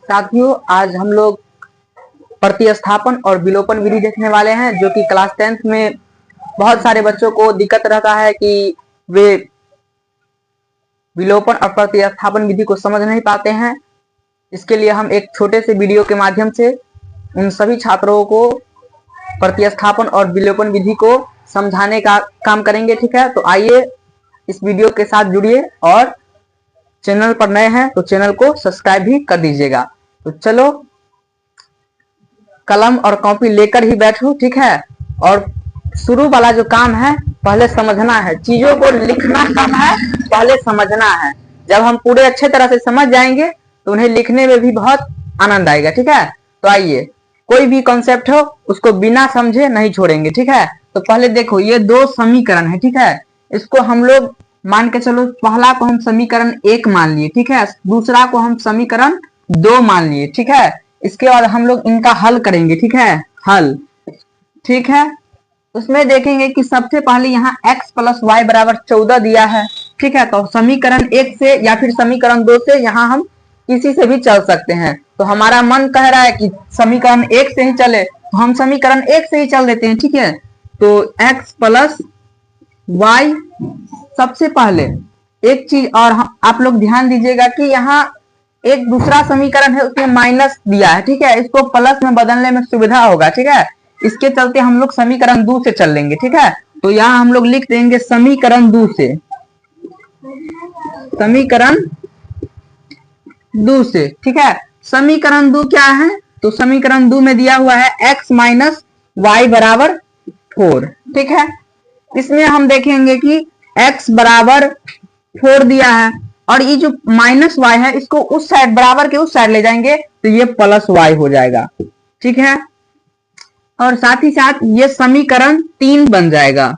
साथियों, आज हम लोग प्रतिस्थापन और विलोपन विधि देखने वाले हैं, जो कि क्लास 10th में बहुत सारे बच्चों को दिक्कत रहता है कि वे विलोपन और प्रतिस्थापन विधि को समझ नहीं पाते हैं। इसके लिए हम एक छोटे से वीडियो के माध्यम से उन सभी छात्रों को प्रतिस्थापन और विलोपन विधि को समझाने का काम करेंगे। ठीक है, तो आइए इस वीडियो के साथ जुड़िए और चैनल पर नए हैं तो चैनल को सब्सक्राइब भी कर दीजिएगा। तो चलो कलम और कॉपी लेकर ही बैठो। ठीक है, और शुरू वाला जो काम है पहले समझना है, चीजों को लिखना कम है, पहले समझना है। जब हम पूरे अच्छे तरह से समझ जाएंगे तो उन्हें लिखने में भी बहुत आनंद आएगा। ठीक है, तो आइए, कोई भी कॉन्सेप्ट हो उसको बिना समझे नहीं छोड़ेंगे। ठीक है, तो पहले देखो, ये दो समीकरण है। ठीक है, इसको हम लोग मान के चलो, पहला को हम समीकरण 1 मान लिए। ठीक है, दूसरा को हम समीकरण 2 मान लिए। ठीक है, इसके बाद हम लोग इनका हल करेंगे। ठीक है, हल। ठीक है, उसमें देखेंगे कि सबसे पहले यहाँ x + y = 14 दिया है। ठीक है, तो समीकरण 1 से या फिर समीकरण 2 से यहाँ हम किसी से भी चल सकते हैं। तो हमारा मन कह रहा है कि समीकरण 1 से ही चले, तो हम समीकरण 1 से ही चल देते हैं। ठीक है, तो x + y, सबसे पहले एक चीज और आप लोग ध्यान दीजिएगा कि यहाँ एक दूसरा समीकरण है, उसमें माइनस दिया है। ठीक है, इसको प्लस में बदलने में सुविधा होगा। ठीक है, इसके चलते हम लोग समीकरण 2 से चल लेंगे। ठीक है, तो यहाँ हम लोग लिख देंगे समीकरण 2 से, समीकरण 2 से। ठीक है, समीकरण 2 क्या है? तो समीकरण 2 में दिया हुआ है x - y = 4। ठीक है, इसमें हम देखेंगे कि x = 4 दिया है और ये जो -y है इसको उस साइड, बराबर के उस साइड ले जाएंगे तो ये +y हो जाएगा। ठीक है, और साथ ही साथ ये समीकरण 3 बन जाएगा।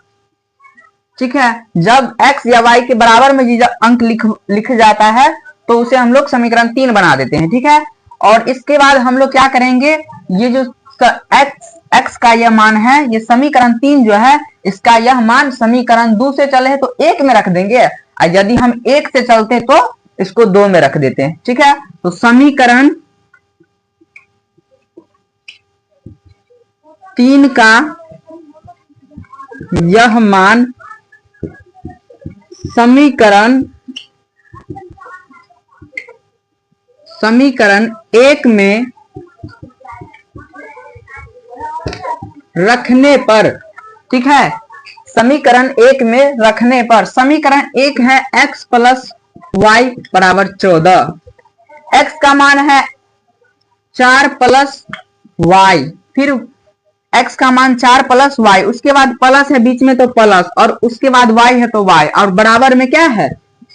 ठीक है, जब x या y के बराबर में जब अंक लिख जाता है तो उसे हम लोग समीकरण 3 बना देते हैं। ठीक है, और इसके बाद हम लोग क्या करेंगे, ये जो x का यह मान है, ये समीकरण 3 जो है, इसका यह मान समीकरण 2 से चले तो 1 में रख देंगे, और यदि हम 1 से चलते तो इसको 2 में रख देते हैं। ठीक है, तो समीकरण 3 का यह मान समीकरण 1 में रखने पर, ठीक है, समीकरण 1 में रखने पर, समीकरण 1 है x + y = 14। x का मान है 4 + y, फिर x का मान 4 + y, उसके बाद प्लस है बीच में तो प्लस, और उसके बाद y है तो y, और बराबर में क्या है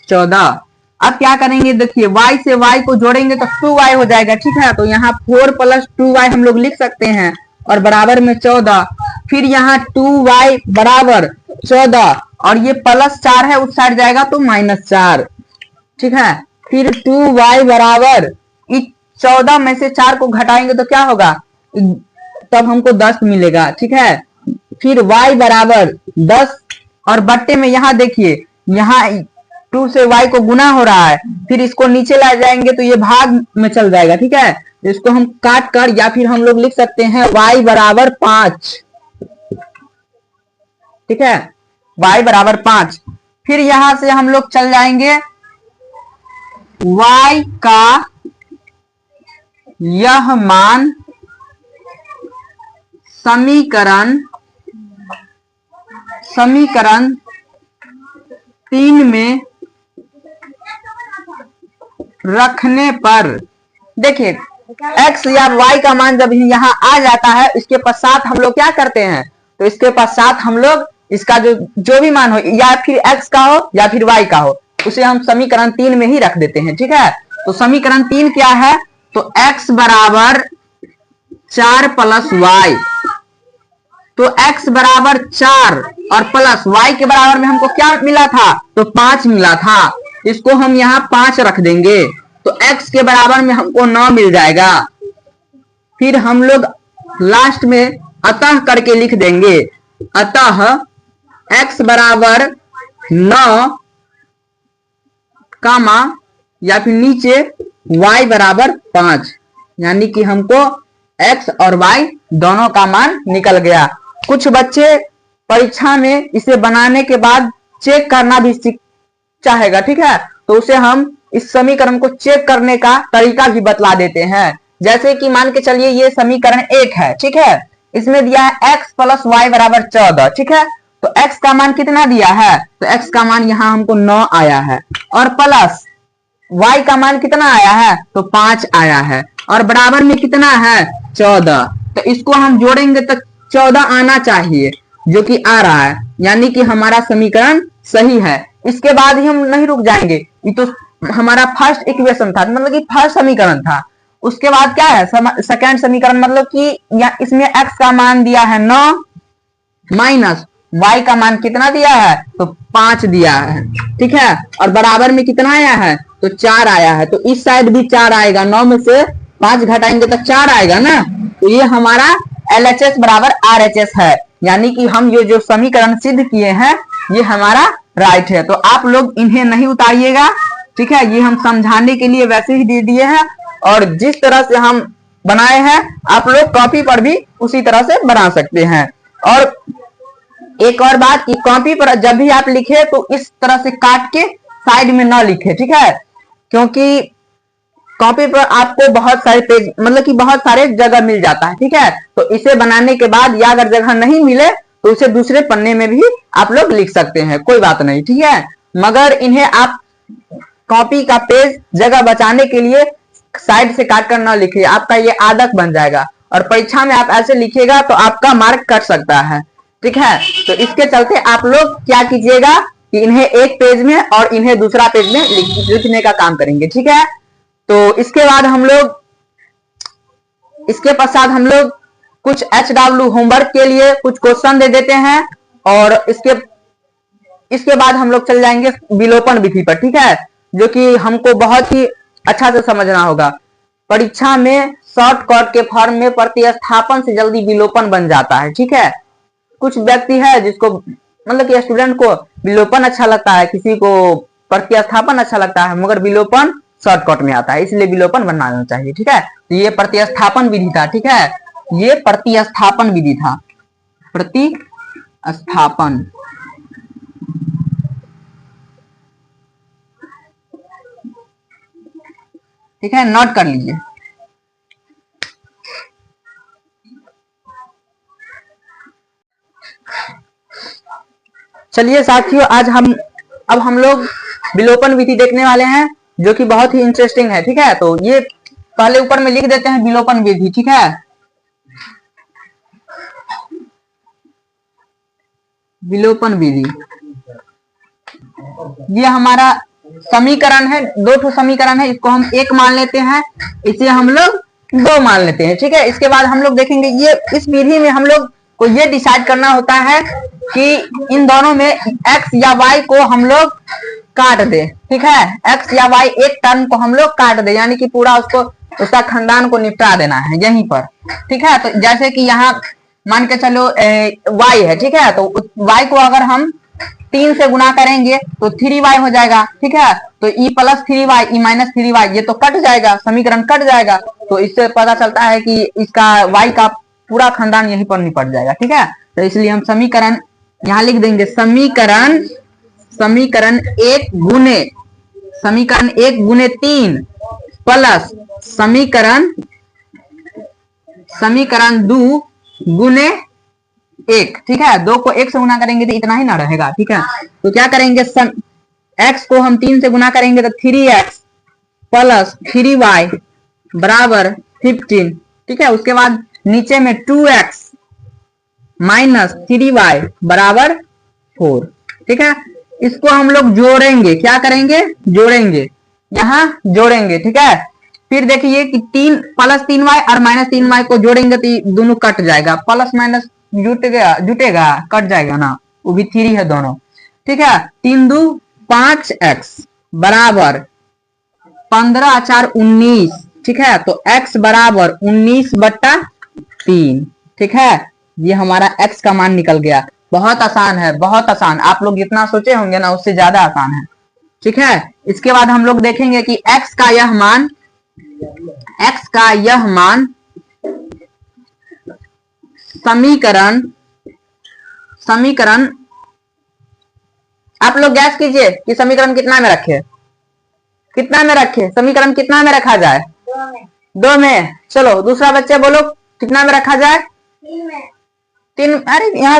14। अब क्या करेंगे, देखिए y से y को जोड़ेंगे तो 2y हो जाएगा। ठीक है, तो यहाँ 4 + 2y हम लोग लिख सकते हैं, और बराबर में 14। फिर यहाँ 2y = 14 और ये +4 है, उस साइड जाएगा तो -4। ठीक है, फिर 2y बराबर, इस 14 में से 4 को घटाएंगे तो क्या होगा, तब हमको 10 मिलेगा। ठीक है, फिर y = 10 और बट्टे में यहाँ देखिए, यहाँ 2 से y को गुना हो रहा है, फिर इसको नीचे ला जाएंगे तो ये भाग में चल जाएगा। ठीक है, इसको हम काट कर या फिर हम लोग लिख सकते हैं y = 5। ठीक है, y = 5। फिर यहां से हम लोग चल जाएंगे, y का यह मान समीकरण 3 में रखने पर, देखिए x या y का मान जब यहाँ आ जाता है, इसके पश्चात हम लोग क्या करते हैं, तो इसके पश्चात हम लोग इसका जो भी मान हो, या फिर x का हो या फिर y का हो, उसे हम समीकरण 3 में ही रख देते हैं। ठीक है, तो समीकरण 3 क्या है, तो x = 4 + y, तो x = 4 और प्लस y के बराबर में हमको क्या मिला था, तो 5 मिला था, इसको हम यहाँ 5 रख देंगे तो x के बराबर में हमको 9 मिल जाएगा। फिर हम लोग लास्ट में अतः करके लिख देंगे, अतः x = 9 कामा या फिर नीचे y = 5। यानी कि हमको x और y दोनों का मान निकल गया। कुछ बच्चे परीक्षा में इसे बनाने के बाद चेक करना भी चाहेगा, ठीक है, तो उसे हम इस समीकरण को चेक करने का तरीका भी बतला देते हैं। जैसे कि मान के चलिए ये समीकरण 1 है, ठीक है, इसमें दिया है x प्लस वाई बराबर 14, ठीक है, तो x का मान कितना दिया है, तो x का मान यहां हमको 9 आया है, और प्लस y का मान कितना आया है, तो 5 आया है, और बराबर में कितना है 14। तो इसको हम जोड़ेंगे तो 14 आना चाहिए, जो कि आ रहा है, यानी कि हमारा समीकरण सही है। इसके बाद ही हम नहीं रुक जाएंगे, ये तो हमारा फर्स्ट इक्वेशन था, मतलब कि फर्स्ट समीकरण था। उसके बाद क्या है सेकंड समीकरण, मतलब कि इसमें x का मान दिया है 9 माइनस y का मान कितना दिया है, तो 5 दिया है, ठीक है, और बराबर में कितना आया है, तो 4 आया है। तो इस साइड भी 4 आएगा, 9 में से 5 घटाएंगे तो 4 आएगा ना, तो ये हमारा LHS बराबर RHS है, यानी कि हम ये जो समीकरण सिद्ध किए हैं ये हमारा राइट है। तो आप लोग इन्हें नहीं उतारिएगा, ठीक है, ये हम समझाने के लिए वैसे ही दे दिए हैं, और जिस तरह से हम बनाए हैं आप लोग कॉपी पर भी उसी तरह से बना सकते हैं। और एक और बात कि कॉपी पर जब भी आप लिखे तो इस तरह से काट के साइड में ना लिखे, ठीक है, क्योंकि कॉपी पर आपको बहुत सारे पेज मतलब कि बहुत सारे जगह मिल जाता है, ठीक है, तो इसे बनाने के बाद या अगर जगह नहीं मिले तो उसे दूसरे पन्ने में भी आप लोग लिख सकते हैं, कोई बात नहीं, ठीक है, मगर इन्हें आप कॉपी का पेज जगह बचाने के लिए साइड से काट कर ना लिखिए, आपका ये आदत बन जाएगा, और परीक्षा में आप ऐसे लिखिएगा तो आपका मार्क कट सकता है, ठीक है। तो इसके चलते आप लोग क्या कीजिएगा कि इन्हें एक पेज में और इन्हें दूसरा पेज में लिखने का काम करेंगे, ठीक है। तो इसके बाद इसके पश्चात हम लोग कुछ HW होमवर्क के लिए कुछ क्वेश्चन दे देते हैं, और इसके बाद हम लोग चल जाएंगे विलोपन विधि पर, ठीक है, जो कि हमको बहुत ही अच्छा से समझना होगा। परीक्षा में शॉर्टकट के फॉर्म में प्रतिस्थापन से जल्दी विलोपन बन जाता है, ठीक है। कुछ व्यक्ति है जिसको मतलब कि स्टूडेंट को विलोपन अच्छा लगता है, किसी को प्रतिस्थापन अच्छा लगता है, मगर विलोपन शॉर्टकट में आता है, इसलिए विलोपन बनाना चाहिए, ठीक है। तो ये प्रतिस्थापन विधि था, ठीक है, ये प्रतिस्थापन विधि था, प्रतिस्थापन, ठीक है, नोट कर लीजिए। चलिए साथियों, अब हम लोग विलोपन विधि देखने वाले हैं, जो कि बहुत ही इंटरेस्टिंग है, ठीक है। तो ये पहले ऊपर में लिख देते हैं विलोपन विधि, ठीक है, विलोपन विधि, ये हमारा समीकरण है, 2 समीकरण है, इसको हम 1 मान लेते हैं, इसे हम लोग 2 मान लेते हैं, ठीक है। इसके बाद हम लोग देखेंगे ये इस विधि में हम लोग को ये डिसाइड करना होता है कि इन दोनों में x या y को हम लोग काट दे, ठीक है, x या y एक टर्म को हम लोग काट दे, यानी कि पूरा उसका खानदान को निपटा देना है यहीं पर, ठीक है। तो जैसे कि यहाँ मान के चलो y है, ठीक है, तो y को अगर हम 3 से गुना करेंगे तो 3y हो जाएगा, ठीक है। तो e plus 3y e minus 3y ये तो कट जाएगा, समीकरण कट जाएगा, तो इससे पता चलता है कि इसका y का पूरा खानदान यहीं पर निपट जाएगा, ठीक है। तो इसलिए हम समीकरण यहाँ लिख देंगे, समीकरण 1 गुने 3 प्लस समीकरण 2 गुने 1, ठीक है, 2 को 1 से गुना करेंगे तो इतना ही ना रहेगा, ठीक है। तो क्या करेंगे, x को हम 3 से गुना करेंगे तो 3x प्लस 3y बराबर 15, ठीक है। उसके बाद नीचे में 2x माइनस 3y बराबर 4, ठीक है। इसको हम लोग जोड़ेंगे, क्या करेंगे, जोड़ेंगे, यहाँ जोड़ेंगे, ठीक है। फिर देखिए कि 3 प्लस 3y और माइनस 3y को जोड़ेंगे तो दोनों कट जाएगा, प्लस माइनस जुटेगा कट जाएगा ना, वो भी 3 है दोनों, ठीक है। 3 2 5x बराबर 15 4 19, ठीक है। तो x बराबर 19/3, ठीक है, ये हमारा x का मान निकल गया। बहुत आसान है, बहुत आसान, आप लोग जितना सोचे होंगे ना उससे ज्यादा आसान है, ठीक है। इसके बाद हम लोग देखेंगे कि x का यह मान x का यह मान समीकरण आप लोग गैस कीजिए कि समीकरण कितना में रखे, समीकरण कितना में रखा जाए? 2 में। चलो दूसरा बच्चे बोलो कितना में रखा जाए? 3। अरे यहाँ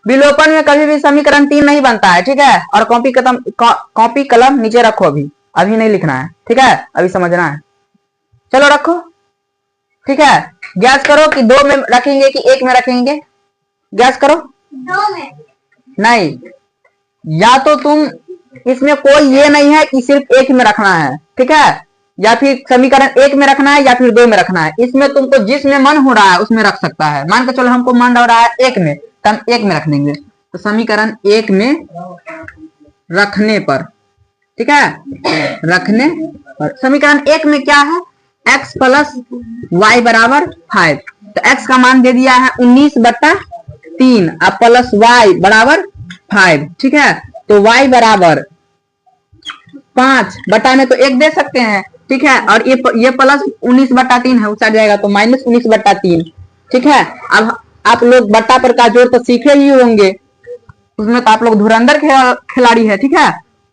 विलोपन में कभी भी समीकरण 3 नहीं बनता है, ठीक है। और कॉपी कलम नीचे रखो, अभी नहीं लिखना है, ठीक है, अभी समझना है। चलो रखो, ठीक है। गैस करो कि 2 में रखेंगे कि 1 में रखेंगे, गैस करो। 2 में नहीं, या तो तुम इसमें कोई ये नहीं है कि सिर्फ 1 में रखना है, ठीक है, या फिर समीकरण 1 में रखना है या फिर 2 में रखना है। इसमें तुमको जिसमें मन हो रहा है उसमें रख सकता है। मान के चलो हमको मन हो रहा है 1 में, तो हम 1 में रख देंगे। तो समीकरण 1 में रखने पर, ठीक है, रखने पर समीकरण 1 में क्या है? x प्लस वाई बराबर 5। तो x का मान दे दिया है 19/3 और प्लस y बराबर 5, ठीक है। तो y बराबर 5 बटा में तो 1 दे सकते हैं, ठीक है। और ये प्लस 19/3 है, उस जाएगा तो माइनस 19/3, ठीक है। अब आप लोग बट्टा पर का जोड़ तो सीखे ही होंगे, उसमें तो आप लोग धुरंधर खिलाड़ी है, ठीक है।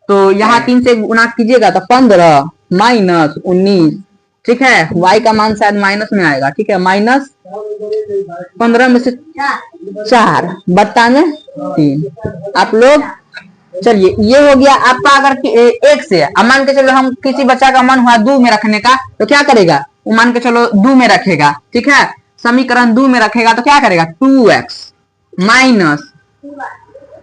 तो यहाँ 3 से गुना कीजिएगा तो 15 माइनस 19, ठीक है। y का मान शायद माइनस में आएगा, ठीक है। माइनस 15 में से 4 बट्टा में 3। आप लोग चलिए, ये हो गया आपका। अगर 1 से अब मान के चलो हम किसी बच्चा का मन हुआ 2 में रखने का, तो क्या करेगा? वो मान के चलो 2 में रखेगा, ठीक है। समीकरण 2 में रखेगा तो क्या करेगा? 2x माइनस,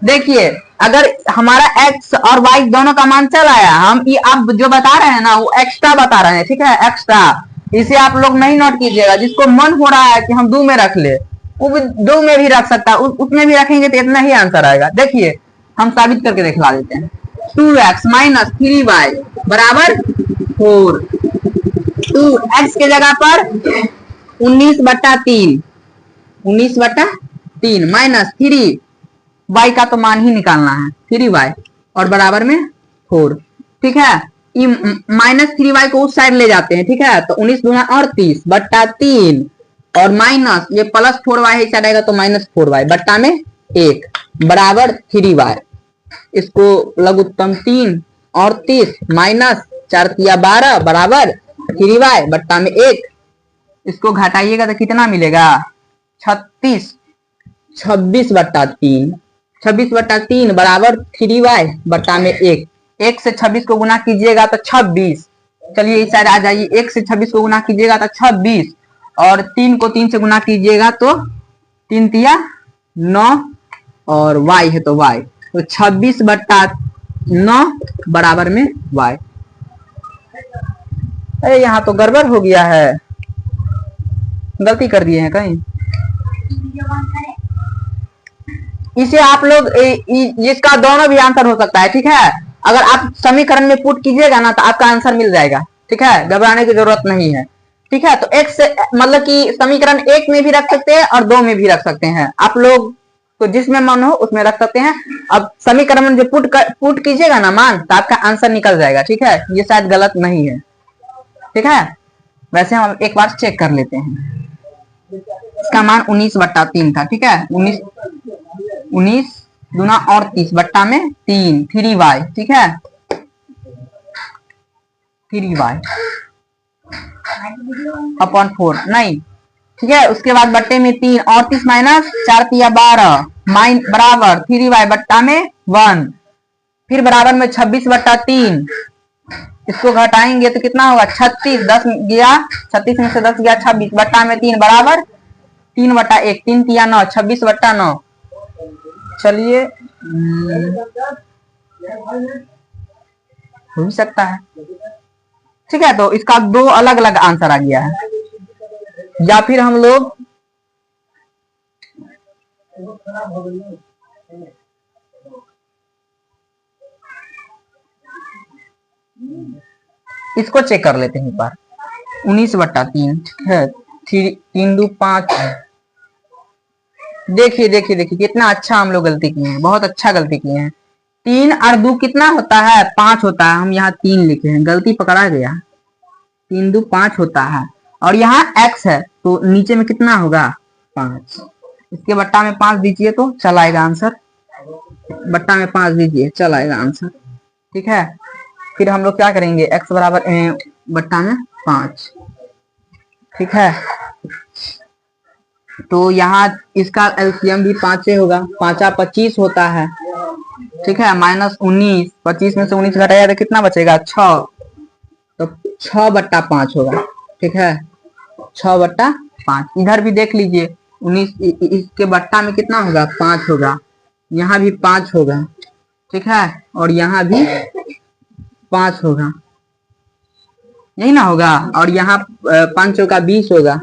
देखिए अगर हमारा x और y दोनों का मान चल आया, हम ये आप जो बता रहे हैं ना वो एक्स्ट्रा बता रहे हैं, ठीक है, एक्स्ट्रा। इसे आप लोग नहीं नोट कीजिएगा। जिसको मन हो रहा है कि हम 2 में रख ले, वो 2 में भी रख सकता है, उसमें भी रखेंगे तो इतना ही आंसर आएगा। देखिए हम साबित करके दिखला देते हैं। 2x माइनस 3y बराबर 4। 2x के जगह पर 19/3 माइनस 3y का तो मान ही निकालना है 3y और बराबर में 4, ठीक है। माइनस 3y को उस साइड ले जाते हैं, ठीक है। तो 19 दूना 38/3 और माइनस ये प्लस 4y इस साइड आएगा तो माइनस 4y बट्टा में 1 बराबर 3y। इसको लघुत्तम 3 और 30 माइनस 4 तिया 12 बराबर 3y बट्टा में 1। इसको घटाइएगा तो कितना मिलेगा? 26/3 बराबर 3y बट्टा में 1। 1 से 26 को गुना कीजिएगा तो 26। चलिए इस साइड आ जाइए। 1 से 26 को गुना कीजिएगा तो 26 और 3 को 3 से गुना कीजिएगा तो 3 तिया 9 और y है तो y, तो 26/9 बराबर में y। अरे यहाँ तो गड़बड़ हो गया है, गलती कर दिए हैं कहीं। इसे आप लोग इसका दोनों भी आंसर हो सकता है, ठीक है। अगर आप समीकरण में पुट कीजिएगा ना तो आपका आंसर मिल जाएगा, ठीक है, घबराने की जरूरत नहीं है, ठीक है। तो एक से मतलब कि समीकरण 1 में भी रख सकते हैं और 2 में भी रख सकते हैं। आप लोग तो जिसमें मन हो उसमें रख सकते हैं। अब समीकरण में जो पुट कीजिएगा ना मान, तो आपका आंसर निकल जाएगा, ठीक है। ये शायद गलत नहीं है, ठीक है। वैसे हम एक बार चेक कर लेते हैं। इसका मान 19/3 था, ठीक है। 19 दूना और 30 बट्टा में 3 3y, ठीक है, 3y अपॉन 4 नहीं, ठीक है। उसके बाद बट्टे में 3 और 30 माइनस 4 तिया 12 बराबर 3y बट्टा में 1, फिर बराबर में 26/3। इसको घटाएंगे तो कितना होगा? 36 10 गया, 36 में से 10 गया 26 बट्टा में 3 बराबर 3/1, 3 तिया 9, 26/9। चलिए हो भी सकता है, ठीक है। तो इसका 2 अलग अलग आंसर आ गया है। या फिर हम लोग इसको चेक कर लेते हैं एक बार। 19/3, ठीक है, 3 2 5। देखिए देखिए देखिए कितना अच्छा हम लोग गलती किए हैं, बहुत अच्छा गलती किए हैं। 3 और 2 कितना होता है? 5 होता है। हम यहाँ 3 लिखे हैं, गलती पकड़ा गया। 3 2 5 होता है, और यहाँ x है तो नीचे में कितना होगा 5। इसके बट्टा में 5 दीजिए तो चल आएगा आंसर, बट्टा में 5 दीजिए चल आएगा आंसर। ठीक है, फिर हम लोग क्या करेंगे, x बराबर बट्टा में 5। ठीक है, तो यहाँ इसका एलसीएम भी 5 से होगा, 5 25 होता है। ठीक है, -19, 25 में से 19 घटाया तो कितना बचेगा 6, तो 6 बट्टा 5 होगा। ठीक है, 6 बट्टा 5। इधर भी देख लीजिए 19, इसके बट्टा में कितना होगा 5 होगा, यहाँ भी 5 होगा। ठीक है, और यहाँ भी 5 होगा, यही ना होगा, और यहाँ 5 का 20 होगा।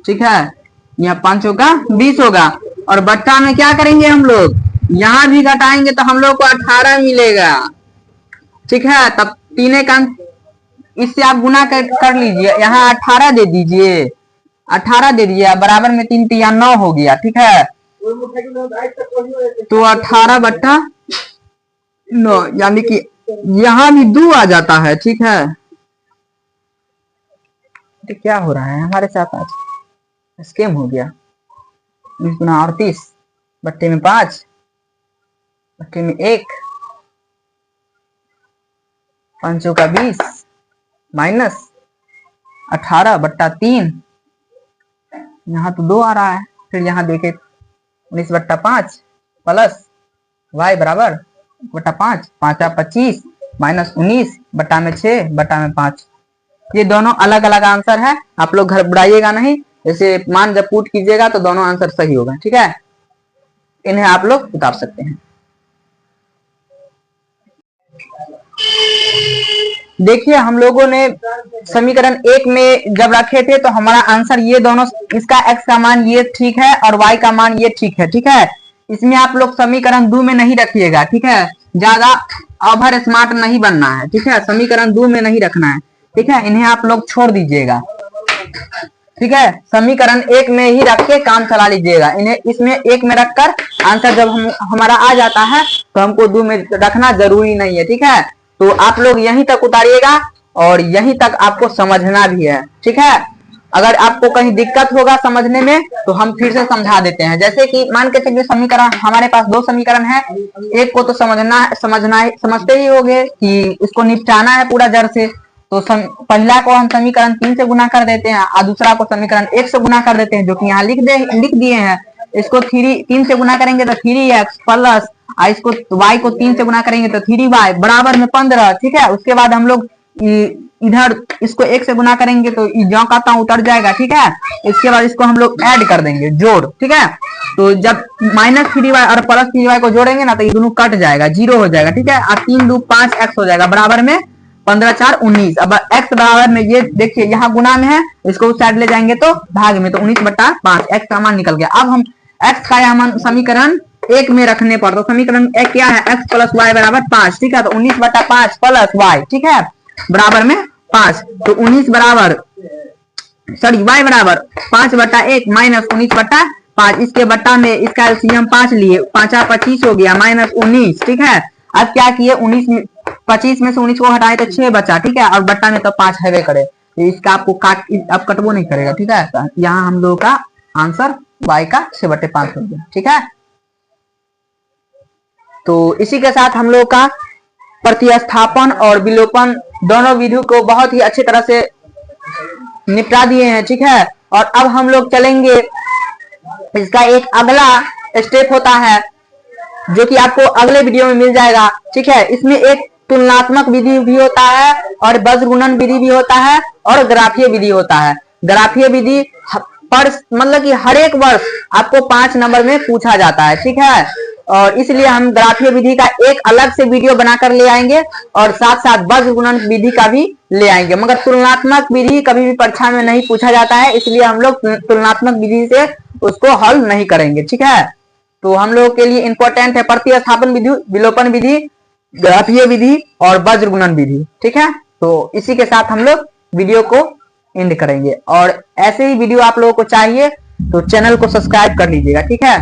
ठीक है, यहाँ 5 का 20 होगा, और बट्टा में क्या करेंगे हम लोग, यहाँ भी घटाएंगे तो हम लोग को 18 मिलेगा। ठीक है, तब 3 का इससे आप गुना कर लीजिए, यहाँ 18 दे दीजिए, 18 दे दीजिए, बराबर में 3 3 9 हो गया। ठीक है, तो 18 बट्टा 9, यानी कि यहाँ भी 2 आ जाता है। ठीक है, तो क्या हो रहा है हमारे साथ आज, स्कैम हो गया। 20 गुना 38, बट्टे में 5, बट्टे में 1, 5 का 20 माइनस 18 बट्टा 3, यहाँ तो 2 आ रहा है। फिर यहाँ देखे 19 बट्टा 5 प्लस y बराबर बट्टा 5, 5 25 माइनस 19 बट्टा में 6 बट्टा में 5। ये दोनों अलग अलग आंसर है, आप लोग घर बढ़ाइएगा नहीं, जैसे मान जब पुट कीजिएगा तो दोनों आंसर सही होगा। ठीक है, इन्हें आप लोग उतार सकते हैं। देखिए हम लोगों ने समीकरण 1 में जब रखे थे तो हमारा आंसर ये दोनों, इसका x का मान ये ठीक है और y का मान ये ठीक है। ठीक है, इसमें आप लोग समीकरण 2 में नहीं रखिएगा। ठीक है, ज्यादा ओवर स्मार्ट नहीं बनना है। ठीक है, समीकरण 2 में नहीं रखना है। ठीक है, इन्हें आप लोग छोड़ दीजिएगा। ठीक है, समीकरण 1 में ही रख के काम चला लीजिएगा। इन्हें इसमें 1 में रखकर आंसर जब हमारा आ जाता है तो हमको 2 में रखना जरूरी नहीं है। ठीक है, तो आप लोग यहीं तक उतारिएगा और यहीं तक आपको समझना भी है। ठीक है, अगर आपको कहीं दिक्कत होगा समझने में तो हम फिर से समझा देते हैं। जैसे कि मान के चलिए समीकरण हमारे पास 2 समीकरण है, एक को तो समझते ही होंगे कि इसको निपटाना है पूरा जड़ से, तो पहला को हम समीकरण 3 से गुना कर देते हैं और दूसरा को समीकरण 1 से गुना कर देते हैं, जो कि यहाँ लिख दिए हैं। इसको 3 से गुना करेंगे तो 3x प्लस इसको y को 3 से गुना करेंगे तो 3y बराबर में 15। ठीक है, उसके बाद हम लोग इधर इसको 1 से गुना करेंगे तो जो का उतर जाएगा। ठीक है, इसके बाद इसको हम लोग ऐड कर देंगे, जोड़। ठीक है, तो जब -3y और +3y को जोड़ेंगे ना तो ये दोनों कट जाएगा, 0 हो जाएगा। ठीक है, और 3 2 5x हो जाएगा बराबर में 15 4 19। अब x बराबर में ये देखिए यहाँ गुना में है, इसको उस साइड ले जाएंगे तो भाग में, तो 19 बट्टा 5 x का मान निकल गया। अब हम x का यहाँ मान समीकरण 1 में रखने पर, तो समीकरण 1 क्या है, x प्लस y बराबर 5। ठीक है, तो 19 बट्टा 5 प्लस y, ठीक है, बराबर में 5। तो 19 बराबर y बराबर 5 बट्टा 1 माइनस 19 बट्टा 5। इसके बट्टा में इसका एलसीएम 5 लिए, 5 25 हो गया माइनस 19। ठीक है, अब क्या किए 25 में से 19 को हटाए तो 6 बचा। ठीक है, और बट्टा में तो 5 है करे, तो इसका आपको अब कटवो नहीं करेगा। ठीक है, यहाँ हम लोगों का आंसर y का 6 बट्टे 5 हो गया। ठीक है, तो इसी के साथ हम लोग का प्रतिस्थापन और विलोपन दोनों विधियों को बहुत ही अच्छी तरह से निपटा दिए हैं। ठीक है, और अब हम लोग चलेंगे, इसका एक अगला स्टेप होता है जो कि आपको अगले वीडियो में मिल जाएगा। ठीक है, इसमें एक तुलनात्मक विधि भी होता है और वज्र गुणन विधि भी होता है और ग्राफीय विधि होता है। ग्राफीय विधि पर मतलब कि हर एक वर्ष आपको 5 नंबर में पूछा जाता है। ठीक है, और इसलिए हम ग्राफीय विधि का एक अलग से वीडियो बनाकर ले आएंगे और साथ साथ वज्र गुणन विधि का भी ले आएंगे। मगर तुलनात्मक विधि कभी भी परीक्षा में नहीं पूछा जाता है, इसलिए हम लोग तुलनात्मक विधि से उसको हल नहीं करेंगे। ठीक है, तो हम लोग के लिए इंपॉर्टेंट है प्रतिस्थापन विधि, विलोपन विधि, ग्राफीय विधि और वज्र गुणन विधि। ठीक है, तो इसी के साथ हम लोग वीडियो को एंड करेंगे, और ऐसे ही वीडियो आप लोगों को चाहिए तो चैनल को सब्सक्राइब कर लीजिएगा। ठीक है।